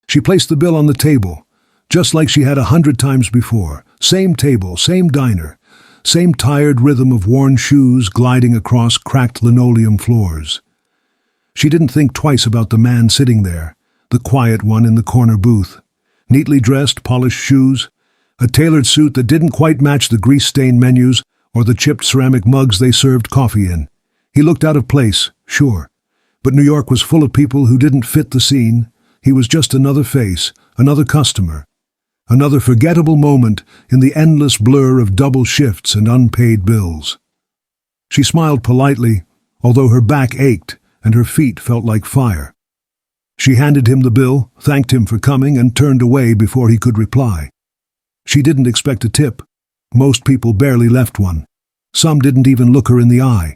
She placed the bill on the table, just like she had 100 times before. Same table, same diner, same tired rhythm of worn shoes gliding across cracked linoleum floors. She didn't think twice about the man sitting there, the quiet one in the corner booth. Neatly dressed, polished shoes, a tailored suit that didn't quite match the grease-stained menus or the chipped ceramic mugs they served coffee in. He looked out of place, sure, but New York was full of people who didn't fit the scene. He was just another face, another customer, another forgettable moment in the endless blur of double shifts and unpaid bills. She smiled politely, although her back ached and her feet felt like fire. She handed him the bill, thanked him for coming, and turned away before he could reply. She didn't expect a tip. Most people barely left one. Some didn't even look her in the eye.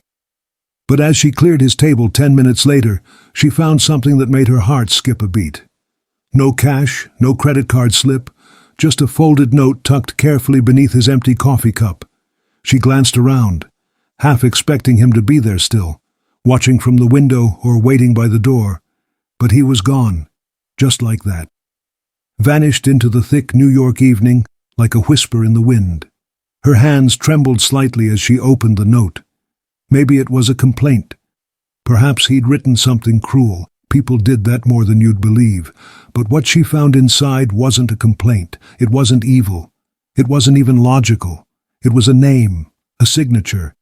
But as she cleared his table 10 minutes later, she found something that made her heart skip a beat. No cash, no credit card slip, just a folded note tucked carefully beneath his empty coffee cup. She glanced around, half expecting him to be there still, watching from the window or waiting by the door. But he was gone, just like that. Vanished into the thick New York evening like a whisper in the wind. Her hands trembled slightly as she opened the note. Maybe it was a complaint. Perhaps he'd written something cruel. People did that more than you'd believe. But what she found inside wasn't a complaint. It wasn't evil. It wasn't even logical. It was a name, a signature,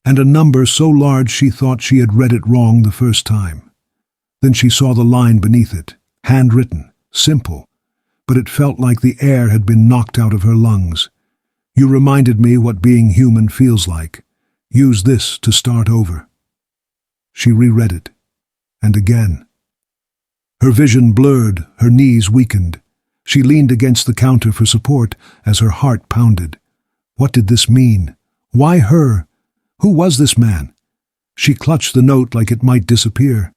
and a number so large she thought she had read it wrong the first time. Then she saw the line beneath it, handwritten, simple, but it felt like the air had been knocked out of her lungs. You reminded me what being human feels like. Use this to start over. She reread it, and again. Her vision blurred, her knees weakened. She leaned against the counter for support as her heart pounded. What did this mean? Why her? Who was this man? She clutched the note like it might disappear.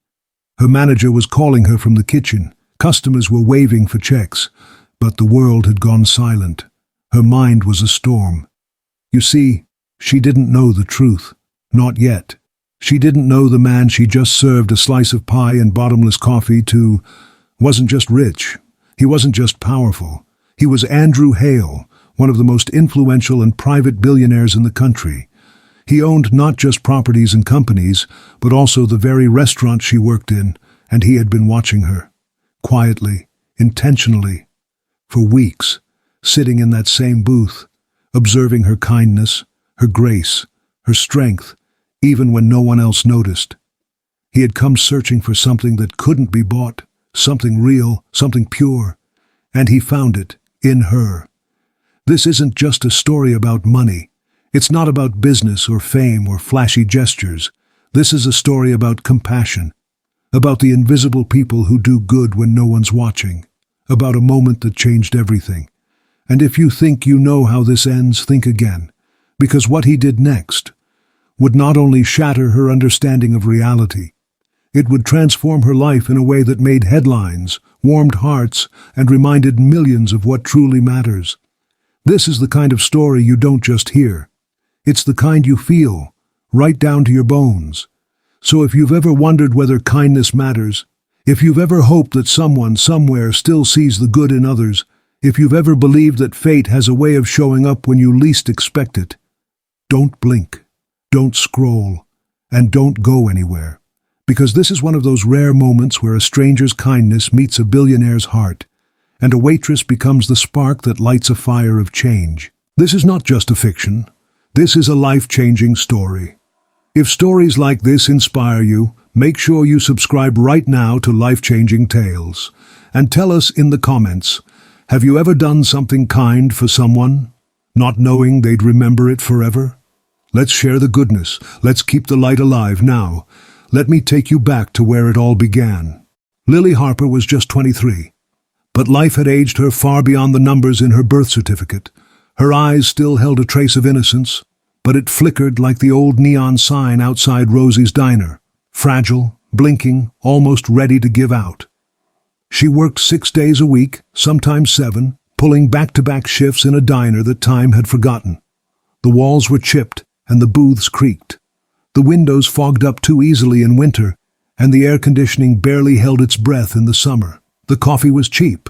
Her manager was calling her from the kitchen. Customers were waving for checks, but the world had gone silent. Her mind was a storm. You see, she didn't know the truth. Not yet. She didn't know the man she just served a slice of pie and bottomless coffee to wasn't just rich. He wasn't just powerful. He was Andrew Hale, one of the most influential and private billionaires in the country. He owned not just properties and companies, but also the very restaurant she worked in, and he had been watching her. Quietly, intentionally, for weeks, sitting in that same booth, observing her kindness, her grace, her strength, even when no one else noticed. He had come searching for something that couldn't be bought, something real, something pure, and he found it in her. This isn't just a story about money. It's not about business or fame or flashy gestures. This is a story about compassion, about the invisible people who do good when no one's watching, about a moment that changed everything. And if you think you know how this ends, think again, because what he did next would not only shatter her understanding of reality, it would transform her life in a way that made headlines, warmed hearts, and reminded millions of what truly matters. This is the kind of story you don't just hear. It's the kind you feel, right down to your bones. So if you've ever wondered whether kindness matters, if you've ever hoped that someone somewhere still sees the good in others, if you've ever believed that fate has a way of showing up when you least expect it, don't blink, don't scroll, and don't go anywhere. Because this is one of those rare moments where a stranger's kindness meets a billionaire's heart, and a waitress becomes the spark that lights a fire of change. This is not just a fiction. This is a life-changing story. If stories like this inspire you, make sure you subscribe right now to Life-Changing Tales. And tell us in the comments, have you ever done something kind for someone, not knowing they'd remember it forever? Let's share the goodness. Let's keep the light alive now. Let me take you back to where it all began. Lily Harper was just 23. But life had aged her far beyond the numbers in her birth certificate. Her eyes still held a trace of innocence, but it flickered like the old neon sign outside Rosie's diner, fragile, blinking, almost ready to give out. She worked 6 days a week, sometimes 7, pulling back-to-back shifts in a diner that time had forgotten. The walls were chipped, and the booths creaked. The windows fogged up too easily in winter, and the air conditioning barely held its breath in the summer. The coffee was cheap.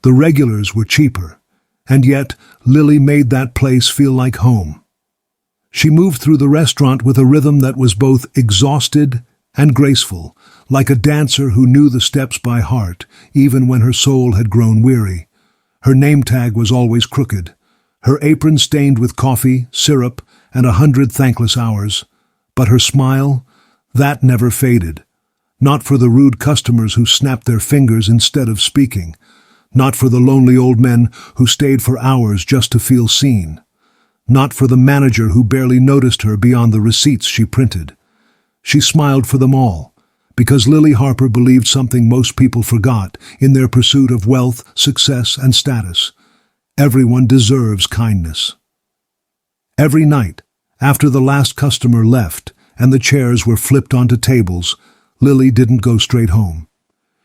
The regulars were cheaper. And yet, Lily made that place feel like home. She moved through the restaurant with a rhythm that was both exhausted and graceful, like a dancer who knew the steps by heart, even when her soul had grown weary. Her name tag was always crooked, her apron stained with coffee, syrup, and 100 thankless hours. But her smile, that never faded. Not for the rude customers who snapped their fingers instead of speaking. Not for the lonely old men who stayed for hours just to feel seen. Not for the manager who barely noticed her beyond the receipts she printed. She smiled for them all, because Lily Harper believed something most people forgot in their pursuit of wealth, success, and status. Everyone deserves kindness. Every night, after the last customer left and the chairs were flipped onto tables, Lily didn't go straight home.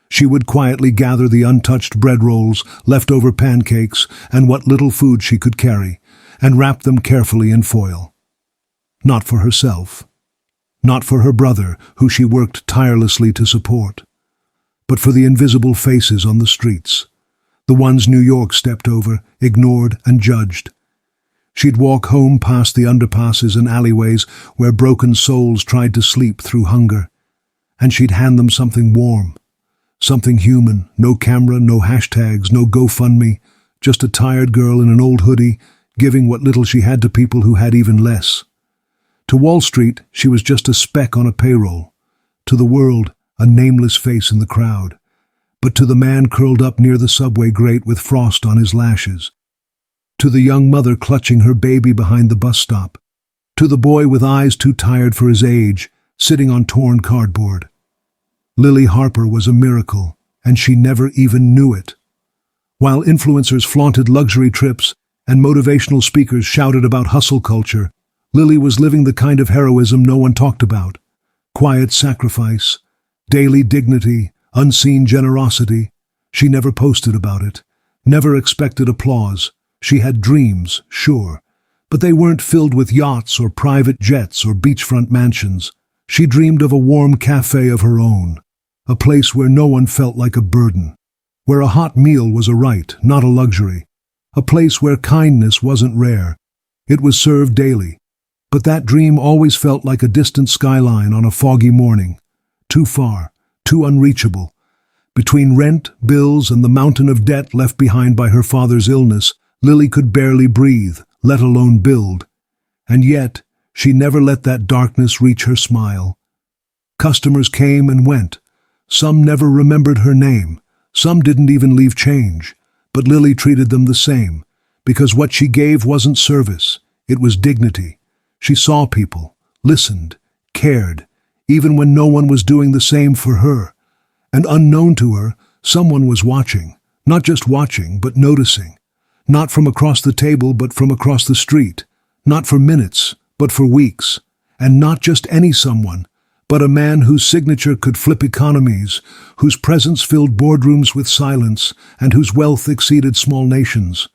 She would quietly gather the untouched bread rolls, leftover pancakes, and what little food she could carry, and wrap them carefully in foil. Not for herself. Not for her brother, who she worked tirelessly to support. But for the invisible faces on the streets. The ones New York stepped over, ignored, and judged. She'd walk home past the underpasses and alleyways where broken souls tried to sleep through hunger. And she'd hand them something warm. Something human, no camera, no hashtags, no GoFundMe, just a tired girl in an old hoodie, giving what little she had to people who had even less. To Wall Street, she was just a speck on a payroll. To the world, a nameless face in the crowd. But to the man curled up near the subway grate with frost on his lashes. To the young mother clutching her baby behind the bus stop. To the boy with eyes too tired for his age, sitting on torn cardboard. Lily Harper was a miracle, and she never even knew it. While influencers flaunted luxury trips and motivational speakers shouted about hustle culture, Lily was living the kind of heroism no one talked about. Quiet sacrifice, daily dignity, unseen generosity. She never posted about it, never expected applause. She had dreams, sure, but they weren't filled with yachts or private jets or beachfront mansions. She dreamed of a warm cafe of her own, a place where no one felt like a burden, where a hot meal was a right, not a luxury, a place where kindness wasn't rare. It was served daily. But that dream always felt like a distant skyline on a foggy morning, too far, too unreachable. Between rent, bills, and the mountain of debt left behind by her father's illness, Lily could barely breathe, let alone build. And yet, she never let that darkness reach her smile. Customers came and went. Some never remembered her name. Some didn't even leave change. But Lily treated them the same, because what she gave wasn't service. It was dignity. She saw people, listened, cared, even when no one was doing the same for her. And unknown to her, someone was watching. Not just watching, but noticing. Not from across the table, but from across the street. Not for minutes, but for weeks. And not just any someone, but a man whose signature could flip economies, whose presence filled boardrooms with silence, and whose wealth exceeded small nations.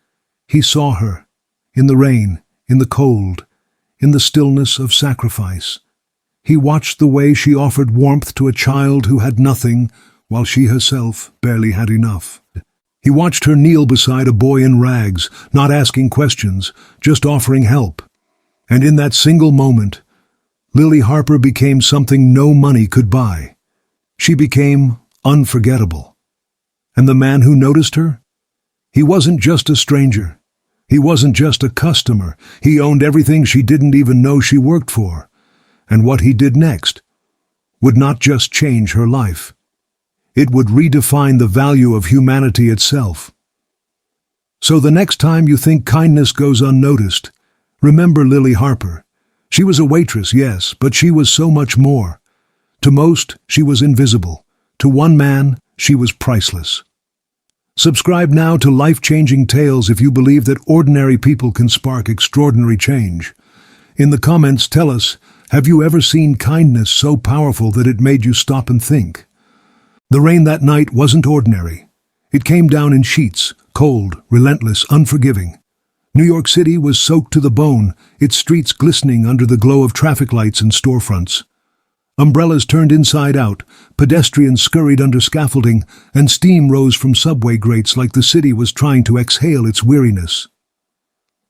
He saw her, in the rain, in the cold, in the stillness of sacrifice. He watched the way she offered warmth to a child who had nothing, while she herself barely had enough. He watched her kneel beside a boy in rags, not asking questions, just offering help. And in that single moment, Lily Harper became something no money could buy. She became unforgettable. And the man who noticed her? He wasn't just a stranger. He wasn't just a customer. He owned everything she didn't even know she worked for. And what he did next would not just change her life. It would redefine the value of humanity itself. So the next time you think kindness goes unnoticed, remember Lily Harper. She was a waitress, yes, but she was so much more. To most, she was invisible. To one man, she was priceless. Subscribe now to Life-Changing Tales if you believe that ordinary people can spark extraordinary change. In the comments, tell us, have you ever seen kindness so powerful that it made you stop and think? The rain that night wasn't ordinary. It came down in sheets, cold, relentless, unforgiving. New York City was soaked to the bone, its streets glistening under the glow of traffic lights and storefronts. Umbrellas turned inside out, pedestrians scurried under scaffolding, and steam rose from subway grates like the city was trying to exhale its weariness.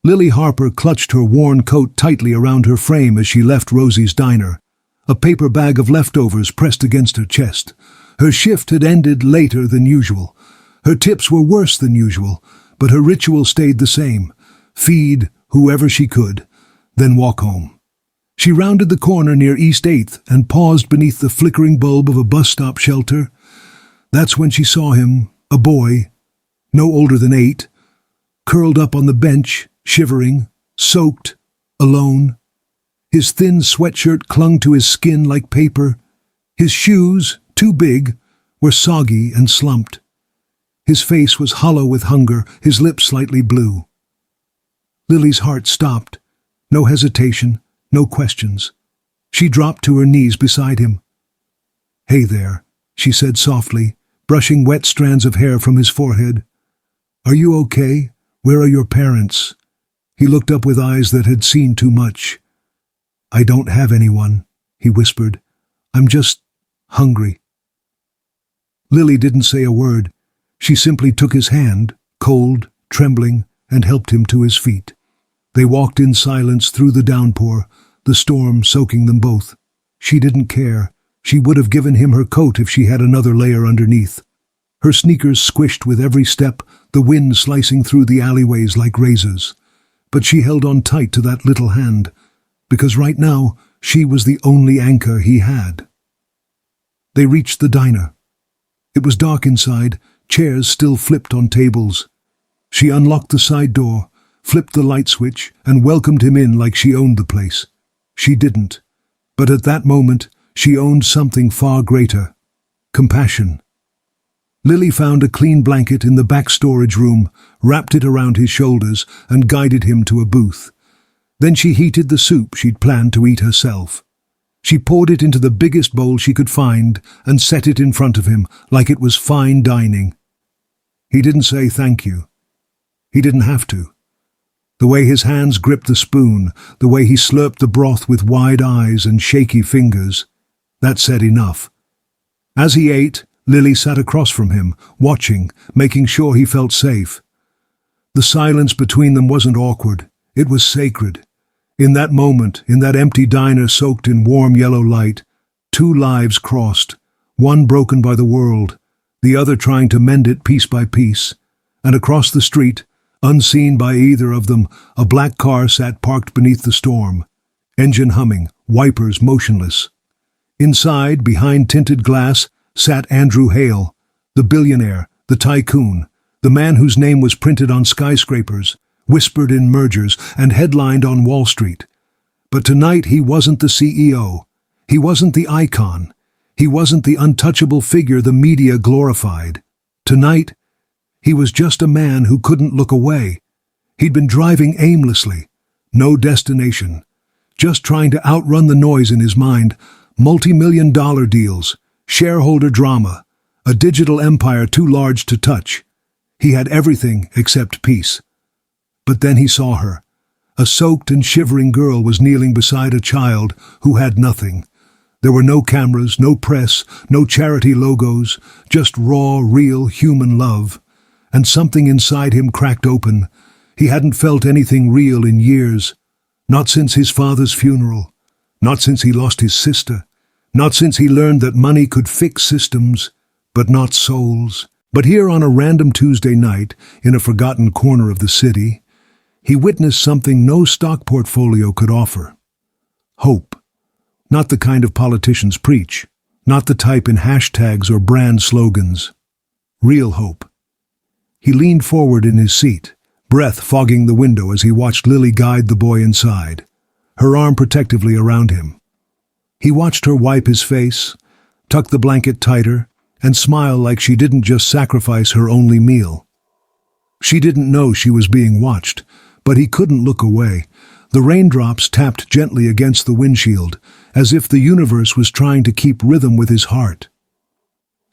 Lily Harper clutched her worn coat tightly around her frame as she left Rosie's diner, a paper bag of leftovers pressed against her chest. Her shift had ended later than usual. Her tips were worse than usual, but her ritual stayed the same: feed whoever she could, then walk home. She rounded the corner near East 8th and paused beneath the flickering bulb of a bus-stop shelter. That's when she saw him, a boy, no older than 8, curled up on the bench, shivering, soaked, alone. His thin sweatshirt clung to his skin like paper. His shoes, too big, were soggy and slumped. His face was hollow with hunger, his lips slightly blue. Lily's heart stopped. No hesitation, no questions. She dropped to her knees beside him. "Hey there," she said softly, brushing wet strands of hair from his forehead. "Are you okay? Where are your parents?" He looked up with eyes that had seen too much. "I don't have anyone," he whispered. "I'm just hungry." Lily didn't say a word. She simply took his hand, cold, trembling, and helped him to his feet. They walked in silence through the downpour, the storm soaking them both. She didn't care. She would have given him her coat if she had another layer underneath. Her sneakers squished with every step, the wind slicing through the alleyways like razors. But she held on tight to that little hand, because right now she was the only anchor he had. They reached the diner. It was dark inside, chairs still flipped on tables. She unlocked the side door, flipped the light switch, and welcomed him in like she owned the place. She didn't. But at that moment, she owned something far greater: compassion. Lily found a clean blanket in the back storage room, wrapped it around his shoulders, and guided him to a booth. Then she heated the soup she'd planned to eat herself. She poured it into the biggest bowl she could find and set it in front of him like it was fine dining. He didn't say thank you. He didn't have to. The way his hands gripped the spoon, the way he slurped the broth with wide eyes and shaky fingers, that said enough. As he ate, Lily sat across from him, watching, making sure he felt safe. The silence between them wasn't awkward. It was sacred. In that moment, in that empty diner soaked in warm yellow light, two lives crossed, one broken by the world, the other trying to mend it piece by piece. And across the street, unseen by either of them, a black car sat parked beneath the storm, engine humming, wipers motionless. Inside, behind tinted glass, sat Andrew Hale, the billionaire, the tycoon, the man whose name was printed on skyscrapers, whispered in mergers, and headlined on Wall Street. But tonight he wasn't the CEO. He wasn't the icon. He wasn't the untouchable figure the media glorified. Tonight, he was just a man who couldn't look away. He'd been driving aimlessly, no destination, just trying to outrun the noise in his mind, multi-million-dollar deals, shareholder drama, a digital empire too large to touch. He had everything except peace. But then he saw her. A soaked and shivering girl was kneeling beside a child who had nothing. There were no cameras, no press, no charity logos, just raw, real human love. And something inside him cracked open. He hadn't felt anything real in years. Not since his father's funeral. Not since he lost his sister. Not since he learned that money could fix systems, but not souls. But here on a random Tuesday night, in a forgotten corner of the city, he witnessed something no stock portfolio could offer. Hope. Not the kind of politicians preach. Not the type in hashtags or brand slogans. Real hope. He leaned forward in his seat, breath fogging the window as he watched Lily guide the boy inside, her arm protectively around him. He watched her wipe his face, tuck the blanket tighter, and smile like she didn't just sacrifice her only meal. She didn't know she was being watched, but he couldn't look away. The raindrops tapped gently against the windshield, as if the universe was trying to keep rhythm with his heart.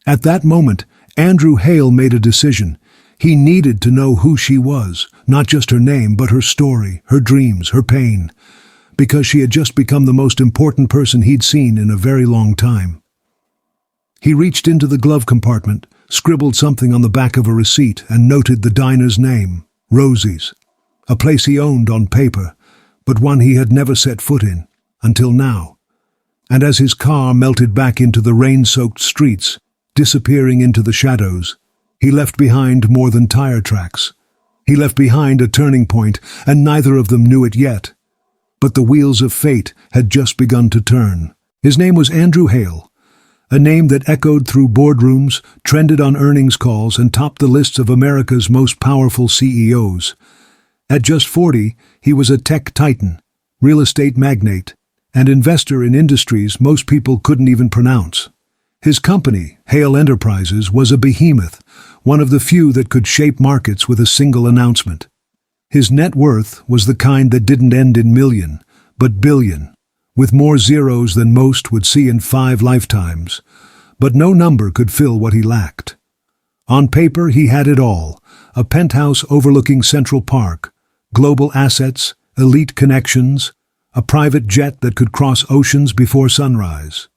At that moment, Andrew Hale made a decision. He needed to know who she was, not just her name, but her story, her dreams, her pain. because she had just become the most important person he'd seen in a very long time. He reached into the glove compartment, scribbled something on the back of a receipt, and noted the diner's name, Rosie's, a place he owned on paper, but one he had never set foot in, until now. And as his car melted back into the rain-soaked streets, disappearing into the shadows, he left behind more than tire tracks. He left behind a turning point, and neither of them knew it yet. But the wheels of fate had just begun to turn. His name was Andrew Hale, a name that echoed through boardrooms, trended on earnings calls, and topped the lists of America's most powerful CEOs. At just 40, he was a tech titan, real estate magnate, and investor in industries most people couldn't even pronounce. His company, Hale Enterprises, was a behemoth, one of the few that could shape markets with a single announcement. His net worth was the kind that didn't end in million, but billion, with more zeros than most would see in 5 lifetimes. But no number could fill what he lacked. On paper, he had it all: a penthouse overlooking Central Park, global assets, elite connections, a private jet that could cross oceans before sunrise.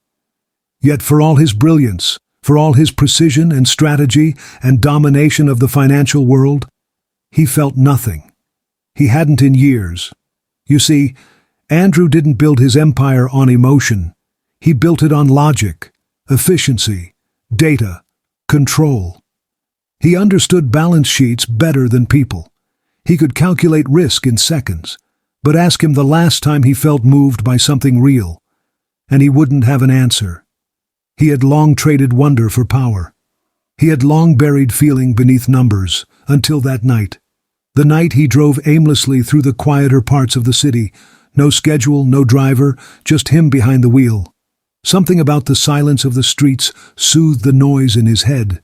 Yet for all his brilliance, for all his precision and strategy and domination of the financial world, he felt nothing. He hadn't in years. You see, Andrew didn't build his empire on emotion. He built it on logic, efficiency, data, control. He understood balance sheets better than people. He could calculate risk in seconds, but ask him the last time he felt moved by something real, and he wouldn't have an answer. He had long traded wonder for power. He had long buried feeling beneath numbers, until that night. The night he drove aimlessly through the quieter parts of the city. No schedule, no driver, just him behind the wheel. Something about the silence of the streets soothed the noise in his head.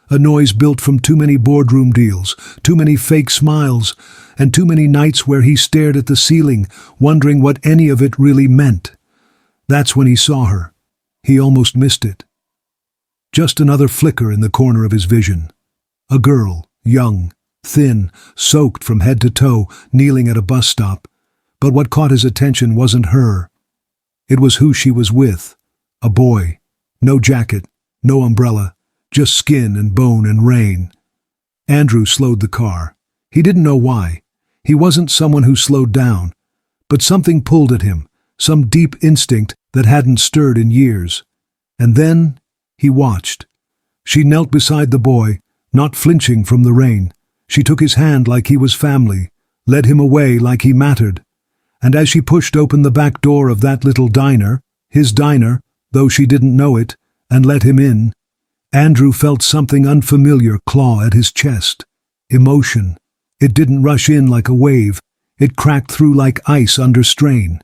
A noise built from too many boardroom deals, too many fake smiles, and too many nights where he stared at the ceiling, wondering what any of it really meant. That's when he saw her. He almost missed it. Just another flicker in the corner of his vision. A girl, young, thin, soaked from head to toe, kneeling at a bus stop. But what caught his attention wasn't her. It was who she was with. A boy. No jacket, no umbrella, just skin and bone and rain. Andrew slowed the car. He didn't know why. He wasn't someone who slowed down. But something pulled at him, some deep instinct that hadn't stirred in years. And then he watched. She knelt beside the boy, not flinching from the rain. She took his hand like he was family, led him away like he mattered. And as she pushed open the back door of that little diner, his diner, though she didn't know it, and let him in, Andrew felt something unfamiliar claw at his chest. Emotion. It didn't rush in like a wave. It cracked through like ice under strain.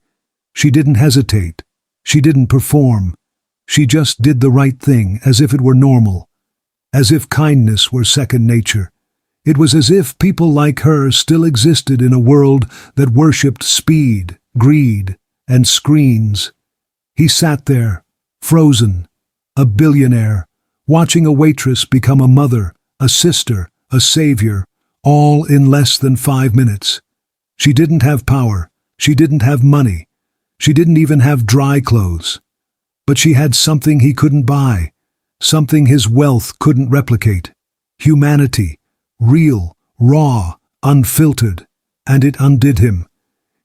She didn't hesitate. She didn't perform. She just did the right thing, as if it were normal. As if kindness were second nature. It was as if people like her still existed in a world that worshipped speed, greed, and screens. He sat there, frozen, a billionaire, watching a waitress become a mother, a sister, a savior, all in less than 5 minutes. She didn't have power. She didn't have money. She didn't even have dry clothes. But she had something he couldn't buy, something his wealth couldn't replicate. Humanity, real, raw, unfiltered, and it undid him.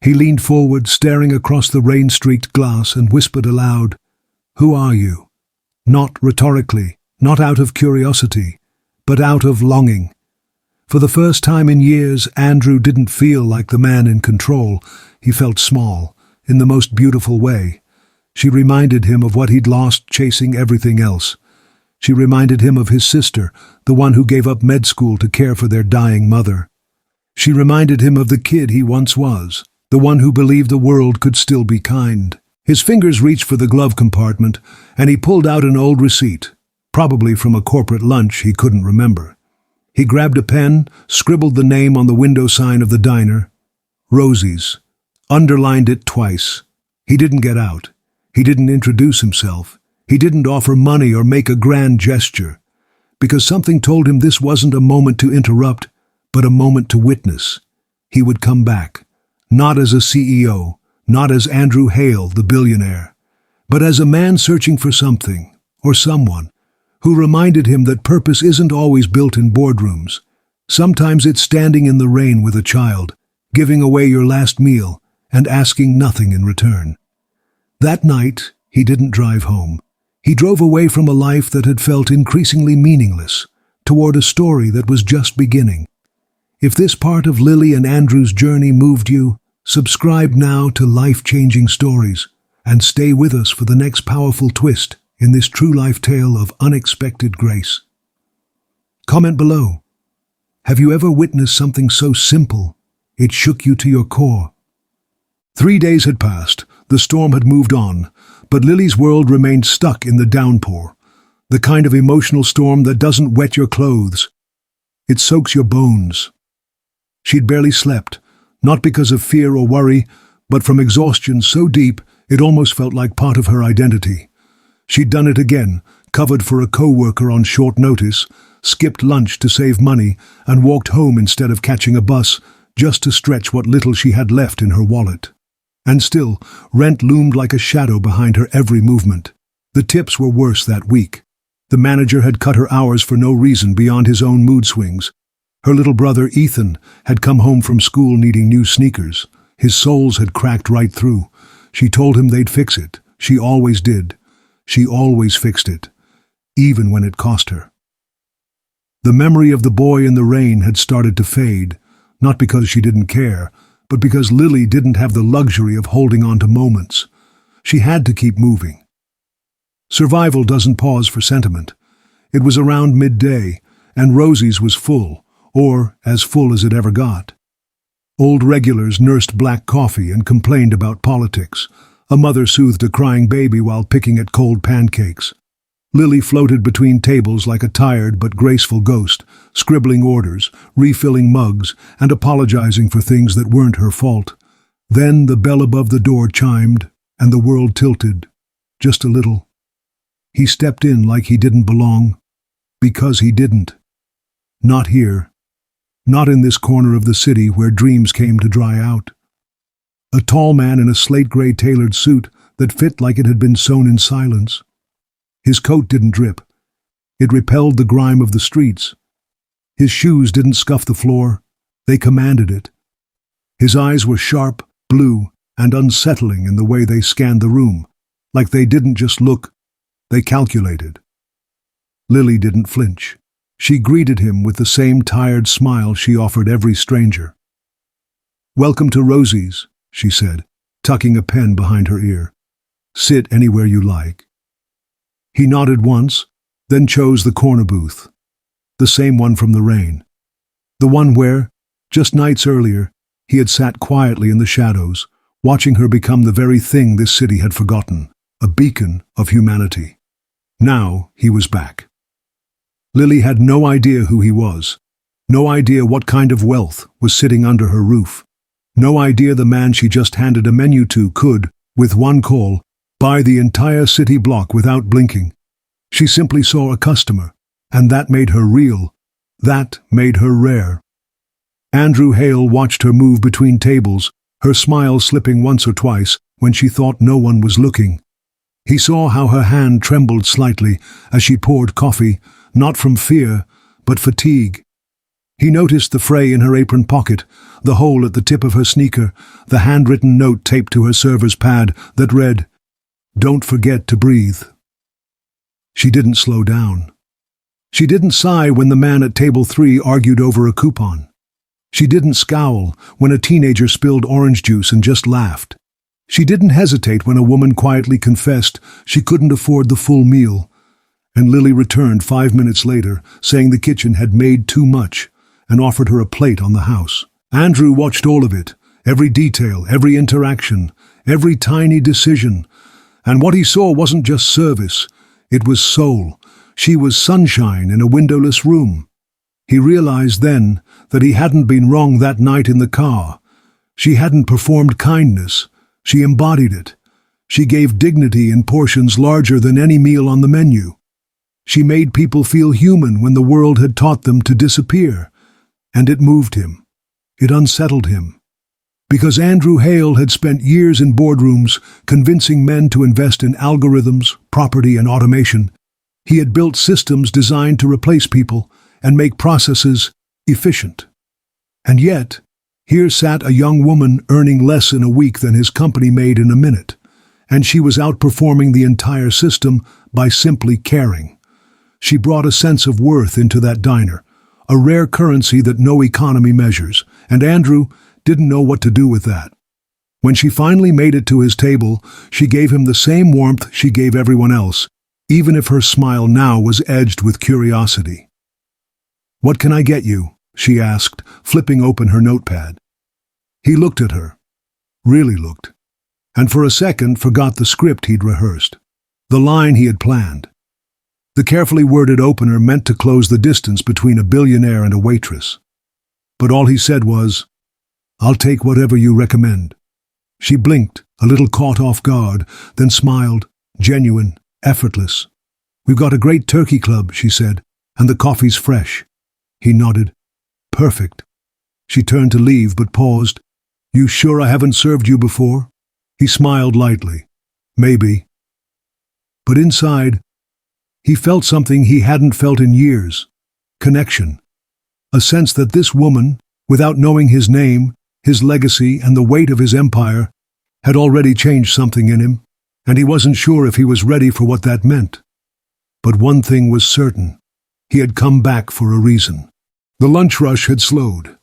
He leaned forward, staring across the rain-streaked glass, and whispered aloud, "Who are you?" Not rhetorically, not out of curiosity, but out of longing. For the first time in years, Andrew didn't feel like the man in control. He felt small, in the most beautiful way. She reminded him of what he'd lost chasing everything else. She reminded him of his sister, the one who gave up med school to care for their dying mother. She reminded him of the kid he once was, the one who believed the world could still be kind. His fingers reached for the glove compartment, and he pulled out an old receipt, probably from a corporate lunch he couldn't remember. He grabbed a pen, scribbled the name on the window sign of the diner, Rosie's, underlined it twice. He didn't get out. He didn't introduce himself. He didn't offer money or make a grand gesture, because something told him this wasn't a moment to interrupt, but a moment to witness. He would come back, not as a CEO, not as Andrew Hale, the billionaire, but as a man searching for something, or someone, who reminded him that purpose isn't always built in boardrooms. Sometimes it's standing in the rain with a child, giving away your last meal, and asking nothing in return. That night, he didn't drive home. He drove away from a life that had felt increasingly meaningless, toward a story that was just beginning. If this part of Lily and Andrew's journey moved you, subscribe now to Life-Changing Stories, and stay with us for the next powerful twist in this true life tale of unexpected grace. Comment below. Have you ever witnessed something so simple it shook you to your core? 3 days had passed, the storm had moved on, but Lily's world remained stuck in the downpour, the kind of emotional storm that doesn't wet your clothes. It soaks your bones. She'd barely slept, not because of fear or worry, but from exhaustion so deep it almost felt like part of her identity. She'd done it again, covered for a co-worker on short notice, skipped lunch to save money, and walked home instead of catching a bus, just to stretch what little she had left in her wallet. And still, rent loomed like a shadow behind her every movement. The tips were worse that week. The manager had cut her hours for no reason beyond his own mood swings. Her little brother, Ethan, had come home from school needing new sneakers. His soles had cracked right through. She told him they'd fix it. She always did. She always fixed it, even when it cost her. The memory of the boy in the rain had started to fade, not because she didn't care, but because Lily didn't have the luxury of holding on to moments. She had to keep moving. Survival doesn't pause for sentiment. It was around midday, and Rosie's was full, or as full as it ever got. Old regulars nursed black coffee and complained about politics. A mother soothed a crying baby while picking at cold pancakes. Lily floated between tables like a tired but graceful ghost, scribbling orders, refilling mugs, and apologizing for things that weren't her fault. Then the bell above the door chimed, and the world tilted, just a little. He stepped in like he didn't belong, because he didn't. Not here. Not in this corner of the city where dreams came to dry out. A tall man in a slate-gray tailored suit that fit like it had been sewn in silence. His coat didn't drip. It repelled the grime of the streets. His shoes didn't scuff the floor. They commanded it. His eyes were sharp, blue, and unsettling in the way they scanned the room, like they didn't just look, they calculated. Lily didn't flinch. She greeted him with the same tired smile she offered every stranger. "Welcome to Rosie's," she said, tucking a pen behind her ear. "Sit anywhere you like." He nodded once, then chose the corner booth. The same one from the rain. The one where, just nights earlier, he had sat quietly in the shadows, watching her become the very thing this city had forgotten, a beacon of humanity. Now he was back. Lily had no idea who he was, no idea what kind of wealth was sitting under her roof, no idea the man she just handed a menu to could, with one call, buy the entire city block without blinking. She simply saw a customer, and that made her real. That made her rare. Andrew Hale watched her move between tables, her smile slipping once or twice when she thought no one was looking. He saw how her hand trembled slightly as she poured coffee, not from fear, but fatigue. He noticed the fray in her apron pocket, the hole at the tip of her sneaker, the handwritten note taped to her server's pad that read, "Don't forget to breathe." She didn't slow down. She didn't sigh when the man at table 3 argued over a coupon. She didn't scowl when a teenager spilled orange juice and just laughed. She didn't hesitate when a woman quietly confessed she couldn't afford the full meal. And Lily returned 5 minutes later, saying the kitchen had made too much, and offered her a plate on the house. Andrew watched all of it, every detail, every interaction, every tiny decision. And what he saw wasn't just service, it was soul. She was sunshine in a windowless room. He realized then that he hadn't been wrong that night in the car. She hadn't performed kindness, she embodied it. She gave dignity in portions larger than any meal on the menu. She made people feel human when the world had taught them to disappear. And it moved him. It unsettled him. Because Andrew Hale had spent years in boardrooms convincing men to invest in algorithms, property, and automation. He had built systems designed to replace people and make processes efficient. And yet, here sat a young woman earning less in a week than his company made in a minute, and she was outperforming the entire system by simply caring. She brought a sense of worth into that diner, a rare currency that no economy measures, and Andrew didn't know what to do with that. When she finally made it to his table, she gave him the same warmth she gave everyone else, even if her smile now was edged with curiosity. "What can I get you?" she asked, flipping open her notepad. He looked at her, really looked, and for a second forgot the script he'd rehearsed, the line he had planned. The carefully worded opener meant to close the distance between a billionaire and a waitress. But all he said was, "I'll take whatever you recommend." She blinked, a little caught off guard, then smiled, genuine, effortless. "We've got a great turkey club," she said, "and the coffee's fresh." He nodded. "Perfect." She turned to leave but paused. "You sure I haven't served you before?" He smiled lightly. "Maybe." But inside, he felt something he hadn't felt in years. Connection. A sense that this woman, without knowing his name, his legacy, and the weight of his empire, had already changed something in him, and he wasn't sure if he was ready for what that meant. But one thing was certain. He had come back for a reason. The lunch rush had slowed.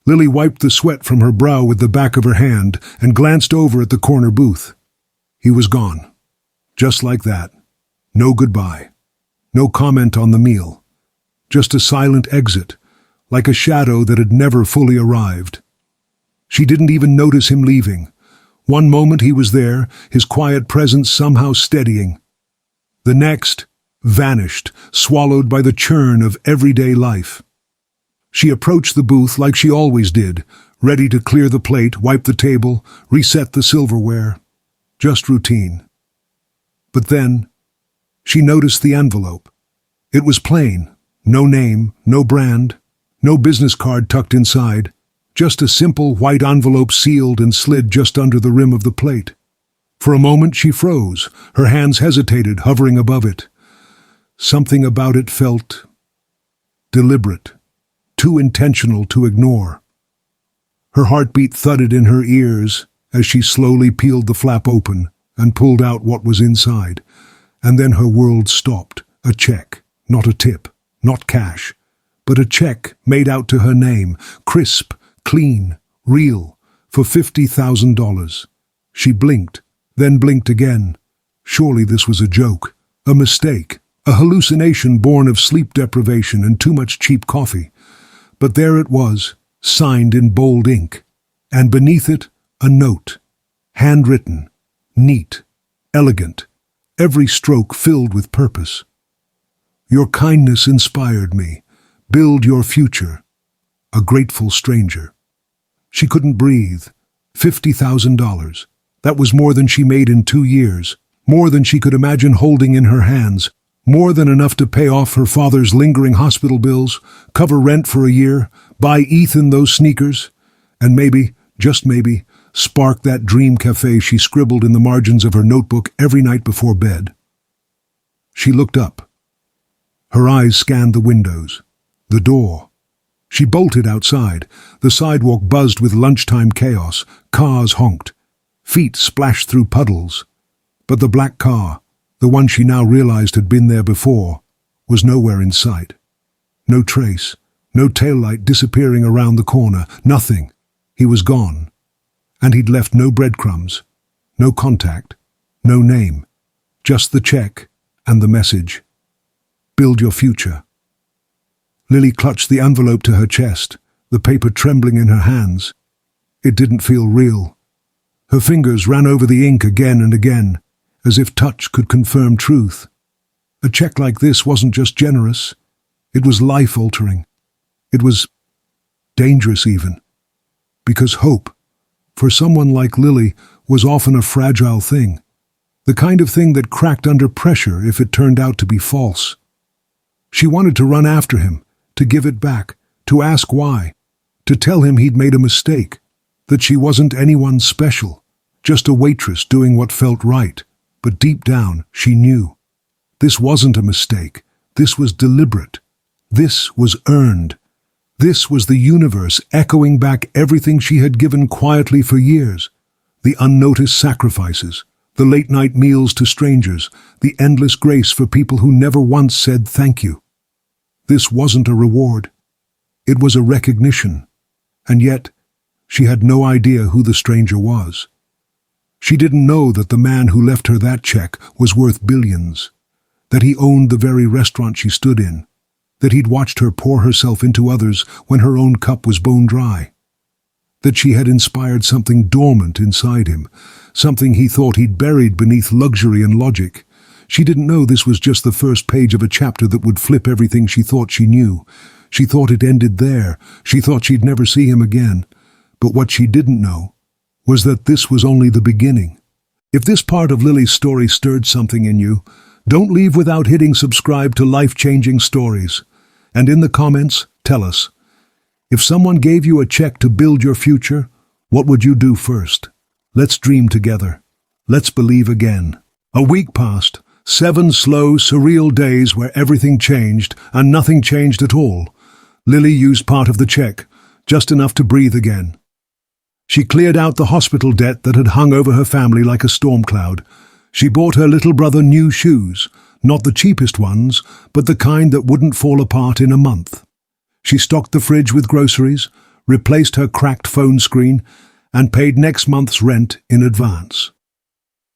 Lily wiped the sweat from her brow with the back of her hand and glanced over at the corner booth. He was gone. Just like that. No goodbye. No comment on the meal. Just a silent exit, like a shadow that had never fully arrived. She didn't even notice him leaving. One moment he was there, his quiet presence somehow steadying. The next, vanished, swallowed by the churn of everyday life. She approached the booth like she always did, ready to clear the plate, wipe the table, reset the silverware. Just routine. But then, she noticed the envelope. It was plain. No name, no brand, no business card tucked inside. Just a simple white envelope sealed and slid just under the rim of the plate. For a moment she froze, her hands hesitated, hovering above it. Something about it felt deliberate, too intentional to ignore. Her heartbeat thudded in her ears as she slowly peeled the flap open and pulled out what was inside. And then her world stopped. A check, not a tip, not cash, but a check made out to her name, crisp, clean, real, for $50,000. She blinked, then blinked again. Surely this was a joke, a mistake, a hallucination born of sleep deprivation and too much cheap coffee. But there it was, signed in bold ink, and beneath it a note, handwritten, neat, elegant, every stroke filled with purpose. "Your kindness inspired me. Build your future. A grateful stranger." She couldn't breathe. $50,000. That was more than she made in 2 years, more than she could imagine holding in her hands, more than enough to pay off her father's lingering hospital bills, cover rent for a year, buy Ethan those sneakers, and maybe, just maybe, spark that dream cafe she scribbled in the margins of her notebook every night before bed. She looked up. Her eyes scanned the windows, the door. She bolted outside. The sidewalk buzzed with lunchtime chaos. Cars honked. Feet splashed through puddles. But the black car, the one she now realized had been there before, was nowhere in sight. No trace, no taillight disappearing around the corner, nothing. He was gone. And he'd left no breadcrumbs, no contact, no name. Just the check and the message. Build your future. Lily clutched the envelope to her chest, the paper trembling in her hands. It didn't feel real. Her fingers ran over the ink again and again, as if touch could confirm truth. A check like this wasn't just generous. It was life-altering. It was dangerous even. Because hope, for someone like Lily, was often a fragile thing. The kind of thing that cracked under pressure if it turned out to be false. She wanted to run after him, to give it back, to ask why, to tell him he'd made a mistake. that she wasn't anyone special, just a waitress doing what felt right. But deep down, she knew. This wasn't a mistake. This was deliberate. This was earned. This was the universe echoing back everything she had given quietly for years. The unnoticed sacrifices, the late-night meals to strangers, the endless grace for people who never once said thank you. This wasn't a reward. It was a recognition. And yet, she had no idea who the stranger was. She didn't know that the man who left her that check was worth billions, that he owned the very restaurant she stood in, that he'd watched her pour herself into others when her own cup was bone dry, that she had inspired something dormant inside him, something he thought he'd buried beneath luxury and logic. She didn't know this was just the first page of a chapter that would flip everything she thought she knew. She thought it ended there. She thought she'd never see him again. But what she didn't know was that this was only the beginning. If this part of Lily's story stirred something in you, don't leave without hitting subscribe to Life-Changing Stories. And in the comments, tell us, if someone gave you a check to build your future, what would you do first? Let's dream together. Let's believe again. A week passed, 7 slow, surreal days where everything changed and nothing changed at all. Lily used part of the check, just enough to breathe again. She cleared out the hospital debt that had hung over her family like a storm cloud. She bought her little brother new shoes, not the cheapest ones, but the kind that wouldn't fall apart in a month. She stocked the fridge with groceries, replaced her cracked phone screen, and paid next month's rent in advance.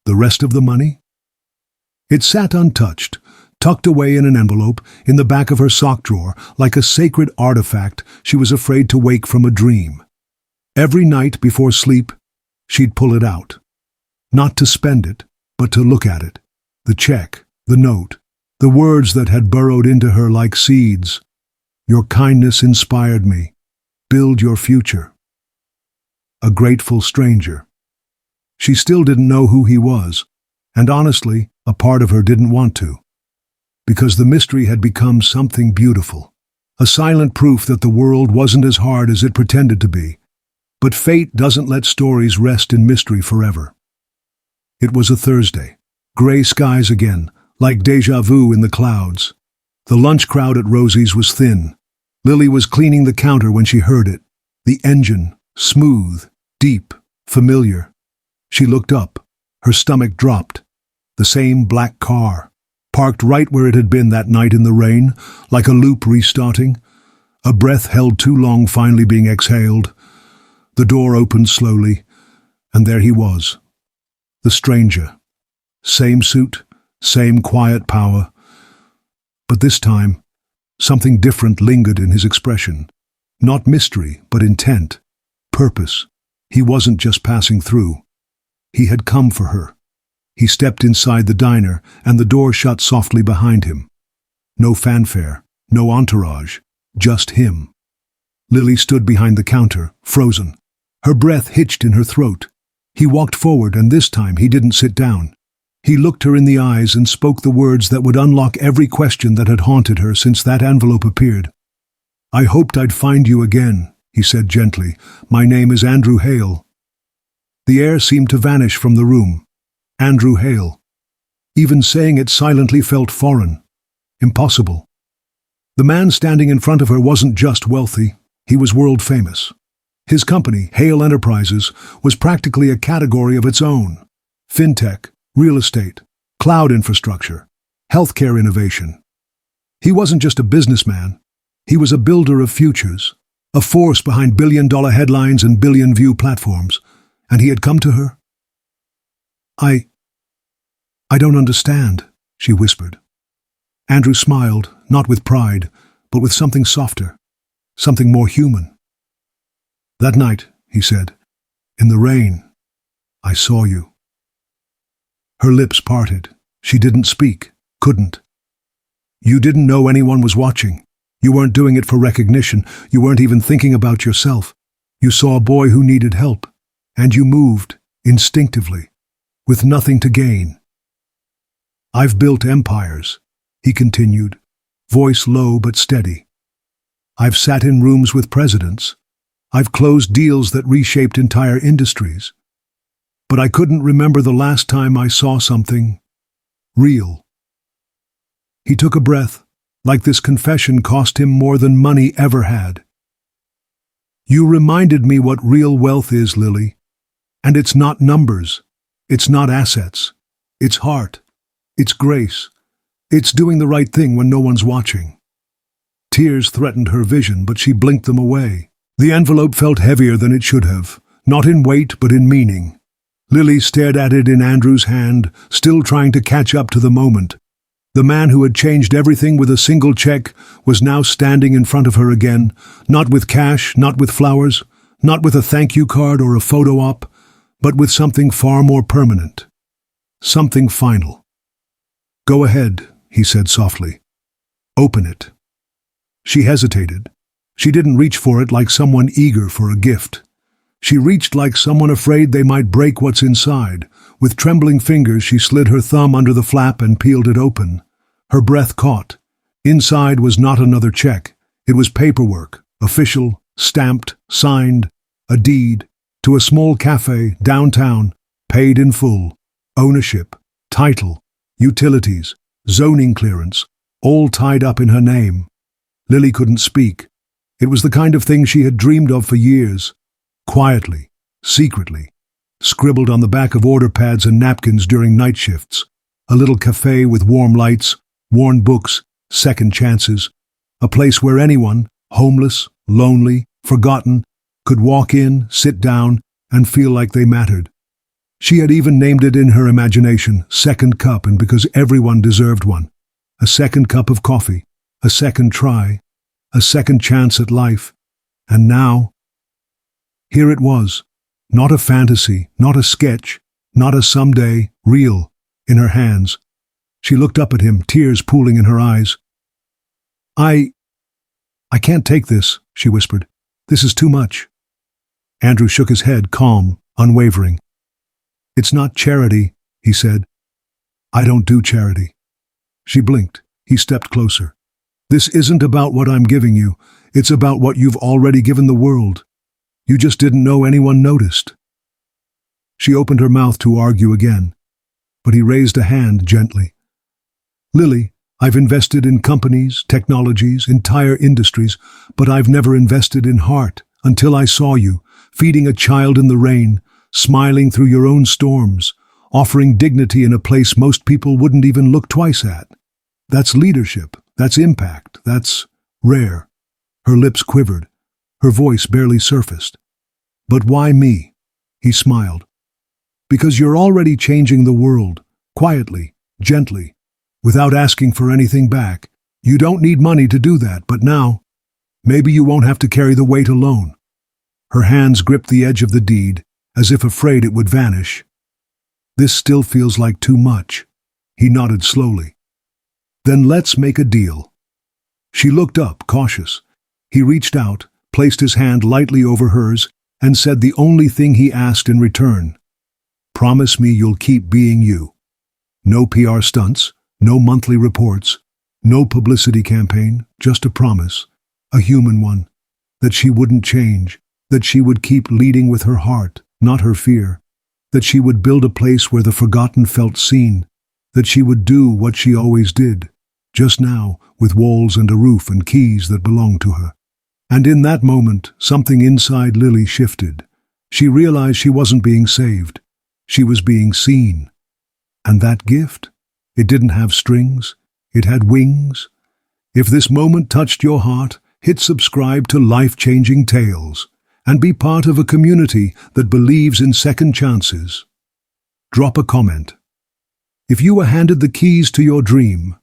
The rest of the money? It sat untouched, tucked away in an envelope in the back of her sock drawer like a sacred artifact she was afraid to wake from a dream. Every night before sleep, she'd pull it out. Not to spend it, but to look at it. The check, the note, the words that had burrowed into her like seeds. Your kindness inspired me. Build your future. A grateful stranger. She still didn't know who he was, and honestly, a part of her didn't want to. Because the mystery had become something beautiful. A silent proof that the world wasn't as hard as it pretended to be. But fate doesn't let stories rest in mystery forever. It was a Thursday. Gray skies again, like déjà vu in the clouds. The lunch crowd at Rosie's was thin. Lily was cleaning the counter when she heard it. The engine, smooth, deep, familiar. She looked up. Her stomach dropped. The same black car, parked right where it had been that night in the rain, like a loop restarting. A breath held too long finally being exhaled. The door opened slowly, and there he was. The stranger. Same suit, same quiet power. But this time, something different lingered in his expression. Not mystery, but intent, purpose. He wasn't just passing through. He had come for her. He stepped inside the diner, and the door shut softly behind him. No fanfare, no entourage, just him. Lily stood behind the counter, frozen. Her breath hitched in her throat. He walked forward, and this time he didn't sit down. He looked her in the eyes and spoke the words that would unlock every question that had haunted her since that envelope appeared. I hoped I'd find you again, he said gently. My name is Andrew Hale. The air seemed to vanish from the room. Andrew Hale. Even saying it silently felt foreign. Impossible. The man standing in front of her wasn't just wealthy, he was world famous. His company, Hale Enterprises, was practically a category of its own. Fintech, real estate, cloud infrastructure, healthcare innovation. He wasn't just a businessman, he was a builder of futures, a force behind billion-dollar headlines and billion-view platforms. And he had come to her? I don't understand, she whispered. Andrew smiled, not with pride, but with something softer, something more human. That night, he said, in the rain, I saw you. Her lips parted. She didn't speak, couldn't. You didn't know anyone was watching. You weren't doing it for recognition. You weren't even thinking about yourself. You saw a boy who needed help, and you moved, instinctively, with nothing to gain. I've built empires, he continued, voice low but steady. I've sat in rooms with presidents, I've closed deals that reshaped entire industries. But I couldn't remember the last time I saw something real. He took a breath, like this confession cost him more than money ever had. You reminded me what real wealth is, Lily. And it's not numbers. It's not assets. It's heart. It's grace. It's doing the right thing when no one's watching. Tears threatened her vision, but she blinked them away. The envelope felt heavier than it should have, not in weight but in meaning. Lily stared at it in Andrew's hand, still trying to catch up to the moment. The man who had changed everything with a single check was now standing in front of her again, not with cash, not with flowers, not with a thank you card or a photo op, but with something far more permanent. Something final. Go ahead, he said softly. Open it. She hesitated. She didn't reach for it like someone eager for a gift. She reached like someone afraid they might break what's inside. With trembling fingers, she slid her thumb under the flap and peeled it open. Her breath caught. Inside was not another check. It was paperwork, official, stamped, signed, a deed, to a small cafe, downtown, paid in full. Ownership, title, utilities, zoning clearance, all tied up in her name. Lily couldn't speak. It was the kind of thing she had dreamed of for years. Quietly, secretly, scribbled on the back of order pads and napkins during night shifts. A little cafe with warm lights, worn books, second chances. A place where anyone, homeless, lonely, forgotten, could walk in, sit down, and feel like they mattered. She had even named it in her imagination, Second Cup, and because everyone deserved one. A second cup of coffee, a second try, a second chance at life. And now, here it was, not a fantasy, not a sketch, not a someday, real, in her hands. She looked up at him, tears pooling in her eyes. I can't take this, she whispered. This is too much. Andrew shook his head, calm, unwavering. It's not charity, he said. I don't do charity. She blinked. He stepped closer. This isn't about what I'm giving you. It's about what you've already given the world. You just didn't know anyone noticed. She opened her mouth to argue again, but he raised a hand gently. Lily, I've invested in companies, technologies, entire industries, but I've never invested in heart until I saw you, feeding a child in the rain, smiling through your own storms, offering dignity in a place most people wouldn't even look twice at. That's leadership, that's impact, that's rare. Her lips quivered, her voice barely surfaced. But why me? He smiled. Because you're already changing the world, quietly, gently, without asking for anything back. You don't need money to do that, but now, maybe you won't have to carry the weight alone. Her hands gripped the edge of the deed, as if afraid it would vanish. This still feels like too much. He nodded slowly. Then let's make a deal. She looked up, cautious. He reached out, placed his hand lightly over hers, and said the only thing he asked in return. Promise me you'll keep being you. No PR stunts, no monthly reports, no publicity campaign, just a promise, a human one, that she wouldn't change, that she would keep leading with her heart, not her fear, that she would build a place where the forgotten felt seen, that she would do what she always did, just now, with walls and a roof and keys that belonged to her. And in that moment, something inside Lily shifted. She realized she wasn't being saved. She was being seen. And that gift? It didn't have strings. It had wings. If this moment touched your heart, hit subscribe to Life-Changing Tales and be part of a community that believes in second chances. Drop a comment. If you were handed the keys to your dream,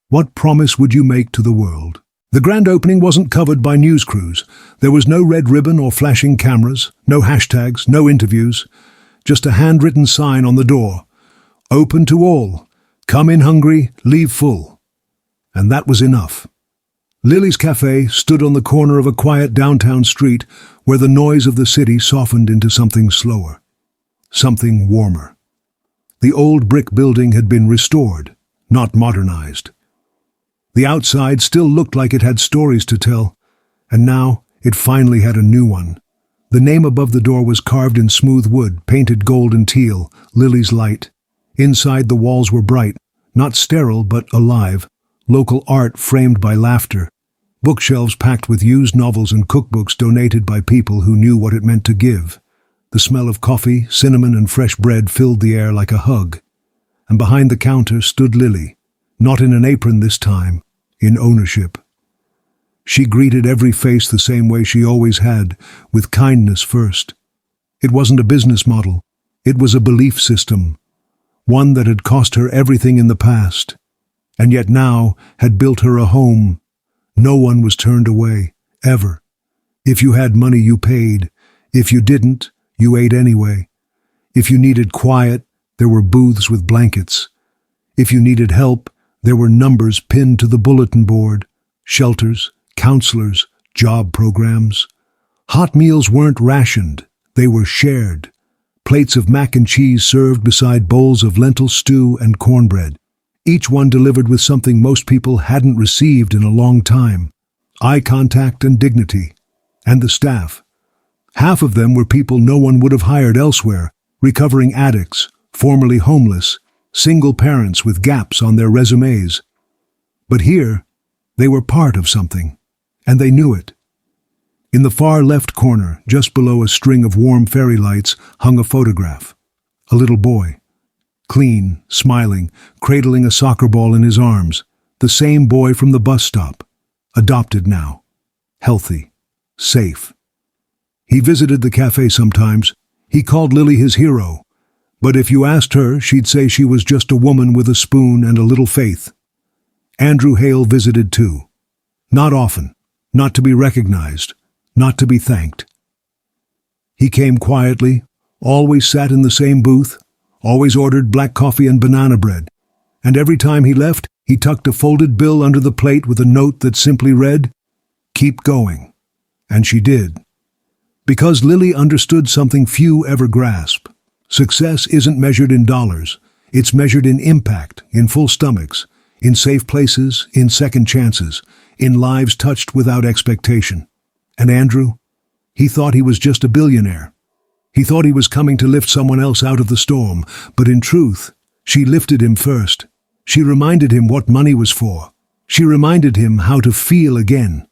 what promise would you make to the world? The grand opening wasn't covered by news crews. There was no red ribbon or flashing cameras, no hashtags, no interviews, just a handwritten sign on the door. Open to all. Come in hungry, leave full. And that was enough. Lily's Cafe stood on the corner of a quiet downtown street where the noise of the city softened into something slower, something warmer. The old brick building had been restored, not modernized. The outside still looked like it had stories to tell, and now it finally had a new one. The name above the door was carved in smooth wood, painted gold and teal, Lily's Light. Inside, the walls were bright, not sterile but alive, local art framed by laughter, bookshelves packed with used novels and cookbooks donated by people who knew what it meant to give. The smell of coffee, cinnamon and fresh bread filled the air like a hug. And behind the counter stood Lily, not in an apron this time, in ownership. She greeted every face the same way she always had, with kindness first. It wasn't a business model. It was a belief system, one that had cost her everything in the past, and yet now had built her a home. No one was turned away, ever. If you had money, you paid. If you didn't, you ate anyway. If you needed quiet, there were booths with blankets. If you needed help, there were numbers pinned to the bulletin board, shelters, counselors, job programs. Hot meals weren't rationed, they were shared. Plates of mac and cheese served beside bowls of lentil stew and cornbread. Each one delivered with something most people hadn't received in a long time: eye contact and dignity. And the staff. Half of them were people no one would have hired elsewhere, recovering addicts, formerly homeless, single parents with gaps on their resumes. But here, they were part of something, and they knew it. In the far left corner, just below a string of warm fairy lights, hung a photograph. A little boy. Clean, smiling, cradling a soccer ball in his arms. The same boy from the bus stop. Adopted now. Healthy. Safe. He visited the cafe sometimes. He called Lily his hero. But if you asked her, she'd say she was just a woman with a spoon and a little faith. Andrew Hale visited too. Not often. Not to be recognized. Not to be thanked. He came quietly, always sat in the same booth, always ordered black coffee and banana bread. And every time he left, he tucked a folded bill under the plate with a note that simply read, "Keep going." And she did. Because Lily understood something few ever grasp. Success isn't measured in dollars. It's measured in impact, in full stomachs, in safe places, in second chances, in lives touched without expectation. And Andrew? He thought he was just a billionaire. He thought he was coming to lift someone else out of the storm, but in truth, she lifted him first. She reminded him what money was for. She reminded him how to feel again.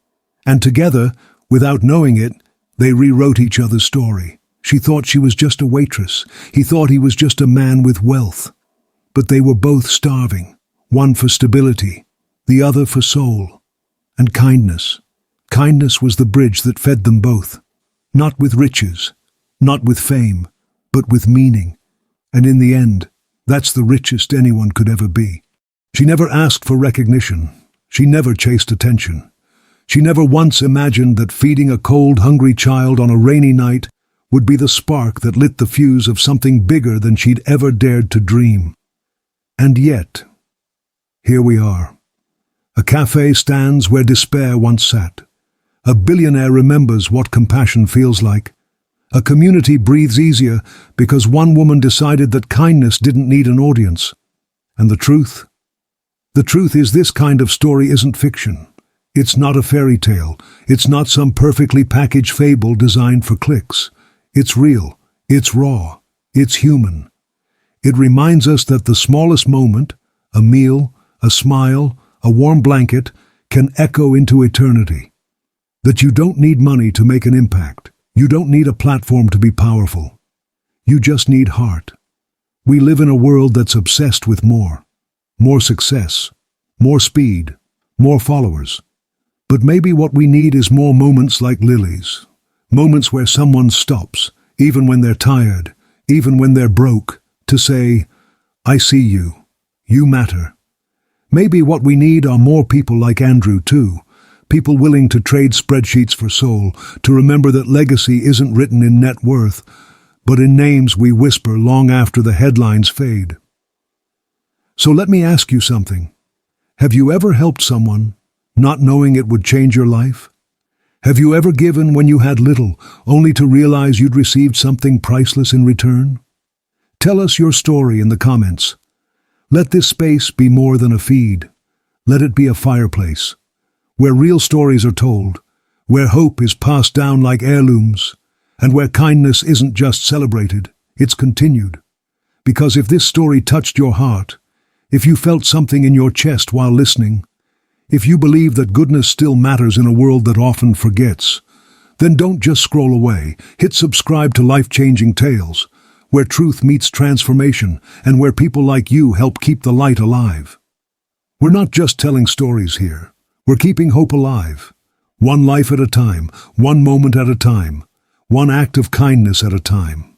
And together, without knowing it, they rewrote each other's story. She thought she was just a waitress. He thought he was just a man with wealth. But they were both starving, one for stability, the other for soul. And kindness. Kindness was the bridge that fed them both. Not with riches, not with fame, but with meaning. And in the end, that's the richest anyone could ever be. She never asked for recognition. She never chased attention. She never once imagined that feeding a cold, hungry child on a rainy night would be the spark that lit the fuse of something bigger than she'd ever dared to dream. And yet, here we are. A cafe stands where despair once sat. A billionaire remembers what compassion feels like. A community breathes easier because one woman decided that kindness didn't need an audience. And the truth? The truth is, this kind of story isn't fiction. It's not a fairy tale. It's not some perfectly packaged fable designed for clicks. It's real. It's raw. It's human. It reminds us that the smallest moment, a meal, a smile, a warm blanket, can echo into eternity. That you don't need money to make an impact. You don't need a platform to be powerful. You just need heart. We live in a world that's obsessed with more. More success. More speed. More followers. But maybe what we need is more moments like Lily's. Moments where someone stops, even when they're tired, even when they're broke, to say, "I see you. You matter." Maybe what we need are more people like Andrew too. People willing to trade spreadsheets for soul, to remember that legacy isn't written in net worth, but in names we whisper long after the headlines fade. So let me ask you something. Have you ever helped someone, not knowing it would change your life? Have you ever given when you had little, only to realize you'd received something priceless in return? Tell us your story in the comments. Let this space be more than a feed. Let it be a fireplace, where real stories are told, where hope is passed down like heirlooms, and where kindness isn't just celebrated, it's continued. Because if this story touched your heart, if you felt something in your chest while listening, if you believe that goodness still matters in a world that often forgets, then don't just scroll away. Hit subscribe to Life-Changing Tales, where truth meets transformation and where people like you help keep the light alive. We're not just telling stories here. We're keeping hope alive. One life at a time, one moment at a time, one act of kindness at a time.